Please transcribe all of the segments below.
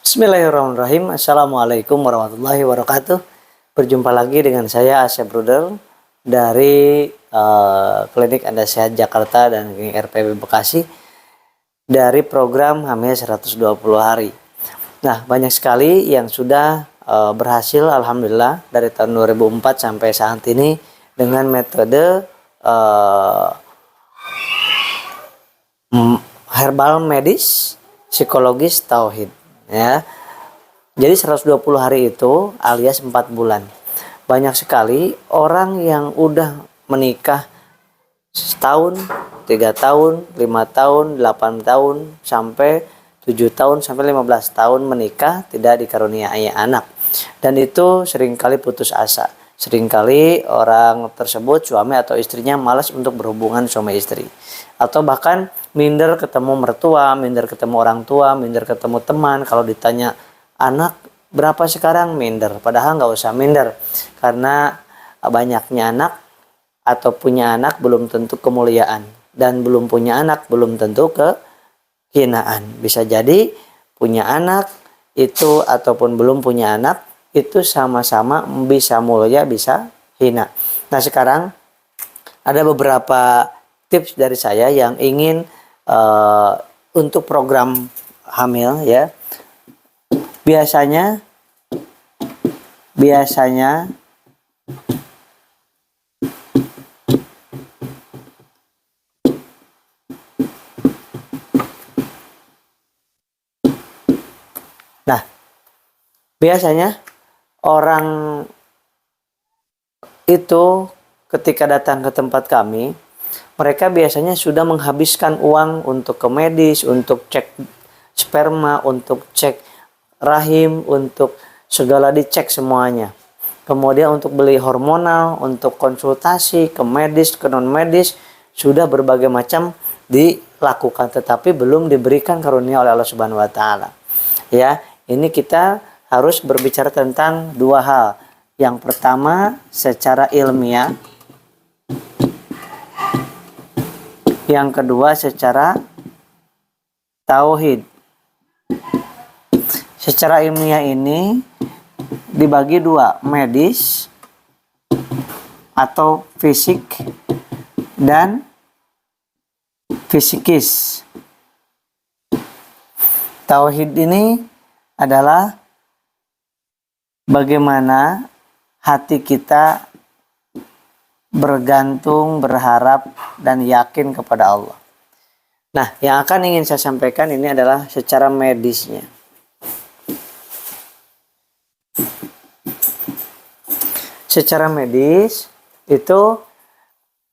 Bismillahirrahmanirrahim. Assalamualaikum warahmatullahi wabarakatuh. Berjumpa lagi dengan saya Asya Bruder dari Klinik Anda Sehat Jakarta dan RPB Bekasi dari program Hamil 120 hari. Nah, banyak sekali yang sudah berhasil alhamdulillah dari tahun 2004 sampai saat ini dengan metode herbal medis psikologis tauhid ya. Jadi 120 hari itu alias 4 bulan. Banyak sekali orang yang udah menikah setahun, 3 tahun, 5 tahun, 8 tahun, sampai 7 tahun, sampai 15 tahun menikah tidak dikaruniai anak. Dan itu seringkali putus asa. Seringkali orang tersebut, suami atau istrinya, malas untuk berhubungan suami istri. Atau bahkan minder ketemu mertua, minder ketemu orang tua, minder ketemu teman. Kalau ditanya anak berapa sekarang, minder. Padahal nggak usah minder. Karena banyaknya anak atau punya anak belum tentu kemuliaan. Dan belum punya anak belum tentu kehinaan. Bisa jadi punya anak itu ataupun belum punya anak itu sama-sama bisa mulia bisa hina. Nah, sekarang ada beberapa tips dari saya yang ingin untuk program hamil ya. Biasanya orang itu ketika datang ke tempat kami, mereka biasanya sudah menghabiskan uang untuk ke medis, untuk cek sperma, untuk cek rahim, untuk segala dicek semuanya. Kemudian untuk beli hormonal, untuk konsultasi ke medis, ke non medis, sudah berbagai macam dilakukan, tetapi belum diberikan karunia oleh Allah Subhanahu wa taala. Ya, ini kita harus berbicara tentang dua hal. Yang pertama secara ilmiah, yang kedua secara tauhid. Secara ilmiah ini dibagi dua, medis atau fisik dan fisikis. Tauhid ini adalah bagaimana hati kita bergantung, berharap, dan yakin kepada Allah. Nah, yang akan ingin saya sampaikan ini adalah secara medisnya. Secara medis itu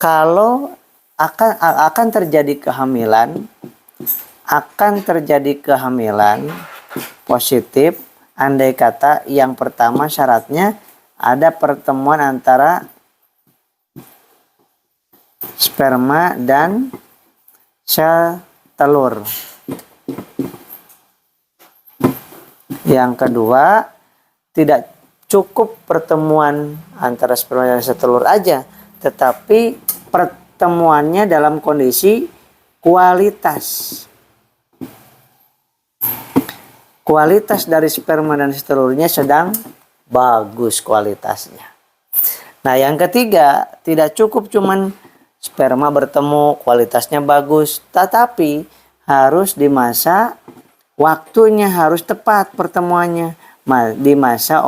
kalau akan terjadi kehamilan positif, andai kata yang pertama syaratnya ada pertemuan antara sperma dan sel telur. Yang kedua, tidak cukup pertemuan antara sperma dan sel telur aja, tetapi pertemuannya dalam kondisi kualitas. Kualitas dari sperma dan sel telurnya sedang bagus kualitasnya. Nah, yang ketiga, tidak cukup cuman sperma bertemu kualitasnya bagus, tetapi harus di masa waktunya harus tepat pertemuannya, di masa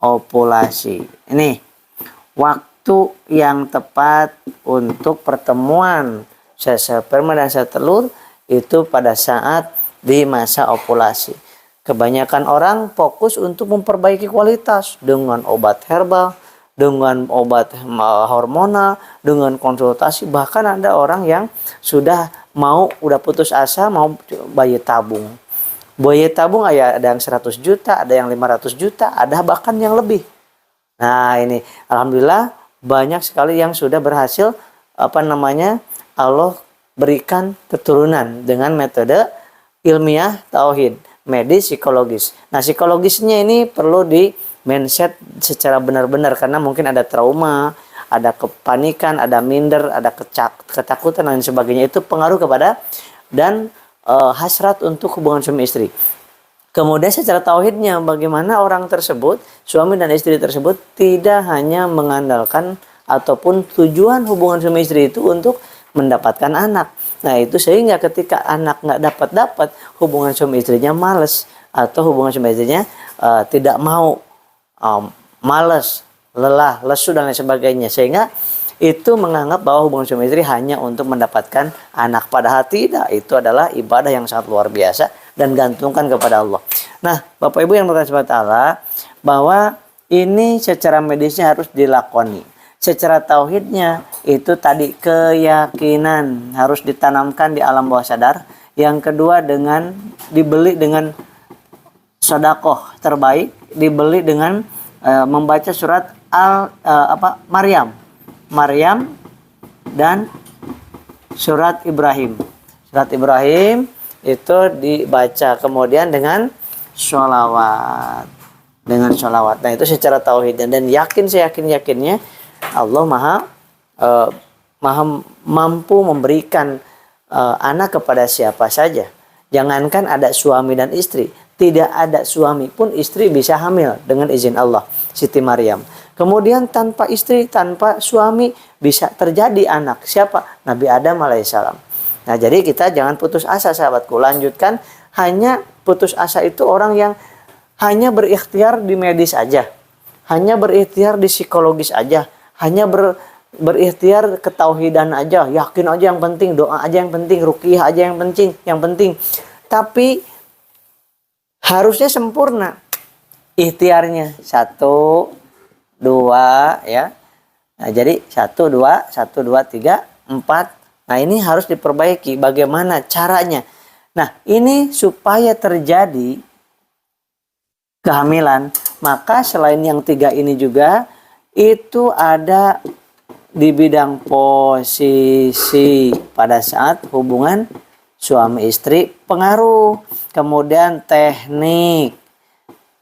ovulasi. Ini waktu yang tepat untuk pertemuan sperma dan sel telur itu pada saat di masa ovulasi. Kebanyakan orang fokus untuk memperbaiki kualitas dengan obat herbal, dengan obat hormonal, dengan konsultasi. Bahkan ada orang yang udah putus asa mau bayi tabung. Bayi tabung ada yang 100 juta, ada yang 500 juta, ada bahkan yang lebih. Nah, ini alhamdulillah banyak sekali yang sudah berhasil Allah berikan keturunan dengan metode ilmiah tauhid, medis, psikologis. Nah, psikologisnya ini perlu di mindset secara benar-benar karena mungkin ada trauma, ada kepanikan, ada minder, ada ketakutan dan sebagainya. Itu pengaruh kepada dan hasrat untuk hubungan suami istri. Kemudian secara tauhidnya, bagaimana orang tersebut, suami dan istri tersebut tidak hanya mengandalkan ataupun tujuan hubungan suami istri itu untuk mendapatkan anak. Nah itu sehingga ketika anak nggak dapat hubungan suami istrinya males, atau hubungan suami istrinya tidak mau, males, lelah, lesu dan lain sebagainya, sehingga itu menganggap bahwa hubungan suami istri hanya untuk mendapatkan anak, padahal tidak. Itu adalah ibadah yang sangat luar biasa dan gantungkan kepada Allah. Nah, Bapak Ibu yang berkata Allah, bahwa ini secara medisnya harus dilakoni. Secara tauhidnya itu tadi keyakinan harus ditanamkan di alam bawah sadar. Yang kedua dengan dibeli dengan sedekah terbaik, dibeli dengan membaca surat Maryam dan surat Ibrahim. Surat Ibrahim itu dibaca kemudian dengan sholawat. Nah itu secara tauhid, dan seyakin-yakinnya Allah maha mampu memberikan anak kepada siapa saja. Jangankan ada suami dan istri, tidak ada suami pun istri bisa hamil dengan izin Allah. Siti Maryam. Kemudian tanpa istri, tanpa suami bisa terjadi anak. Siapa? Nabi Adam alaihissalam. Nah jadi kita jangan putus asa sahabatku. Lanjutkan, hanya putus asa itu orang yang hanya berikhtiar di medis aja. Hanya berikhtiar di psikologis aja. Hanya berikhtiar ketauhidan aja. Yakin aja yang penting, doa aja yang penting, ruqyah aja yang penting. Tapi harusnya sempurna ikhtiarnya. 1, 2 ya. Nah, jadi 1, 2, 3, 4. Nah, ini harus diperbaiki. Bagaimana caranya? Nah, ini supaya terjadi kehamilan, maka selain yang 3 ini juga itu ada di bidang posisi pada saat hubungan suami istri pengaruh. Kemudian teknik.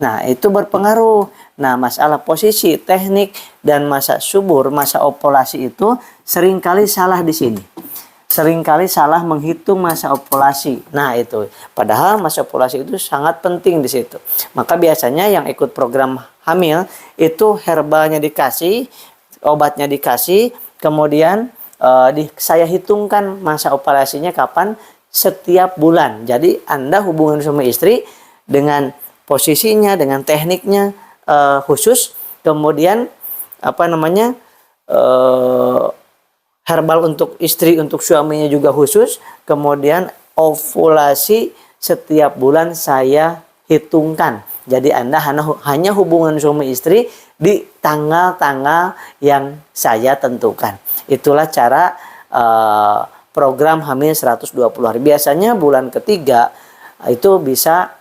Nah, itu berpengaruh. Nah, masalah posisi, teknik, dan masa subur, masa ovulasi itu seringkali salah di sini. Seringkali salah menghitung masa ovulasi. Nah, itu. Padahal masa ovulasi itu sangat penting di situ. Maka biasanya yang ikut program hamil, itu herbalnya dikasih, obatnya dikasih, kemudian saya hitungkan masa ovulasinya kapan, setiap bulan. Jadi, Anda hubungan suami istri dengan posisinya, dengan tekniknya khusus, kemudian herbal untuk istri, untuk suaminya juga khusus, kemudian ovulasi setiap bulan saya hitungkan. Jadi Anda hanya hubungan suami istri di tanggal-tanggal yang saya tentukan. Itulah cara program hamil 120 hari. Biasanya bulan ketiga itu bisa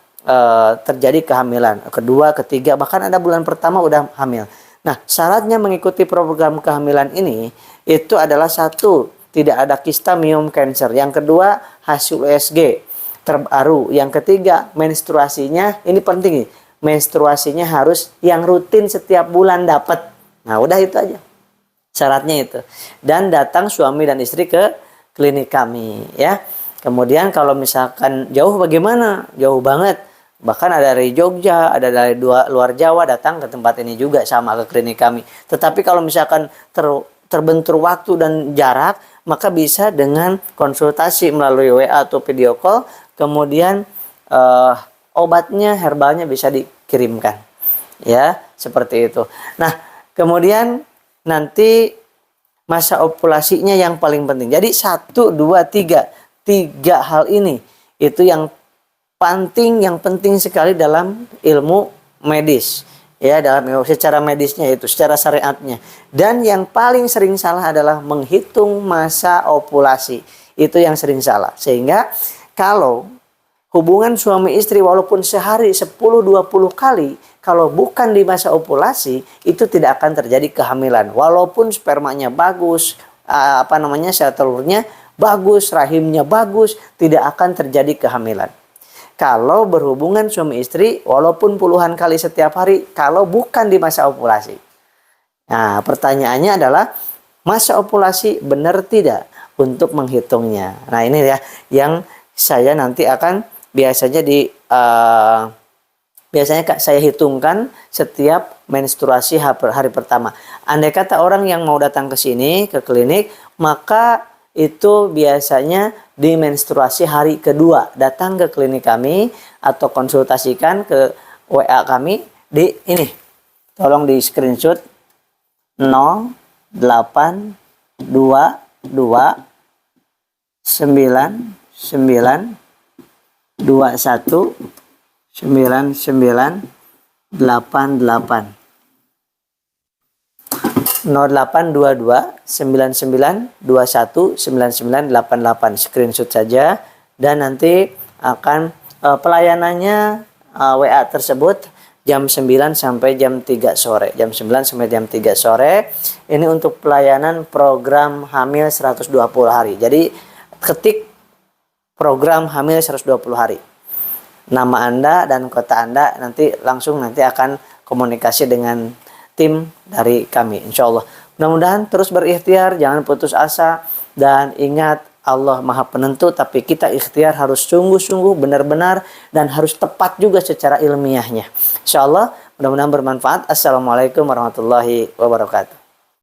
terjadi kehamilan, kedua, ketiga, bahkan ada bulan pertama udah hamil. Nah, syaratnya mengikuti program kehamilan ini itu adalah 1, tidak ada kista miom cancer. Yang kedua, hasil USG terbaru. Yang ketiga, menstruasinya, ini penting nih, menstruasinya harus yang rutin setiap bulan dapat. Nah, udah itu aja. Syaratnya itu. Dan datang suami dan istri ke klinik kami ya. Kemudian kalau misalkan jauh, bagaimana? Jauh banget. Bahkan ada dari Jogja, ada dari luar Jawa datang ke tempat ini juga sama ke klinik kami. Tetapi kalau misalkan terbentur waktu dan jarak, maka bisa dengan konsultasi melalui WA atau video call. Kemudian obatnya, herbalnya bisa dikirimkan. Ya, seperti itu. Nah, kemudian nanti masa ovulasinya yang paling penting. Jadi 1, 2, 3. 3 hal ini itu yang penting sekali dalam ilmu medis. Ya, dalam ilmu secara medisnya itu, secara syariatnya. Dan yang paling sering salah adalah menghitung masa ovulasi. Itu yang sering salah. Sehingga kalau hubungan suami istri walaupun sehari 10-20 kali, kalau bukan di masa ovulasi, itu tidak akan terjadi kehamilan. Walaupun spermanya bagus, sel telurnya bagus, rahimnya bagus, tidak akan terjadi kehamilan. Kalau berhubungan suami istri, walaupun puluhan kali setiap hari, kalau bukan di masa ovulasi. Nah, pertanyaannya adalah, masa ovulasi benar tidak untuk menghitungnya? Nah, ini ya, yang saya nanti akan biasanya biasanya Kak, saya hitungkan setiap menstruasi hari pertama. Andai kata orang yang mau datang ke sini, ke klinik, maka itu biasanya di menstruasi hari kedua. Datang ke klinik kami atau konsultasikan ke WA kami di ini. Tolong di screenshot 0822 99 9988 0822 9921 9988 screenshot saja, dan nanti akan pelayanannya WA tersebut jam 9 sampai jam 3 sore. Jam 9 sampai jam 3 sore. Ini untuk pelayanan program hamil 120 hari. Jadi ketik program hamil 120 hari. Nama Anda dan kota Anda, nanti akan komunikasi dengan tim dari kami, insya Allah. Mudah-mudahan terus berikhtiar, jangan putus asa, dan ingat Allah Maha Penentu, tapi kita ikhtiar harus sungguh-sungguh, benar-benar, dan harus tepat juga secara ilmiahnya. Insya Allah, mudah-mudahan bermanfaat. Assalamualaikum warahmatullahi wabarakatuh.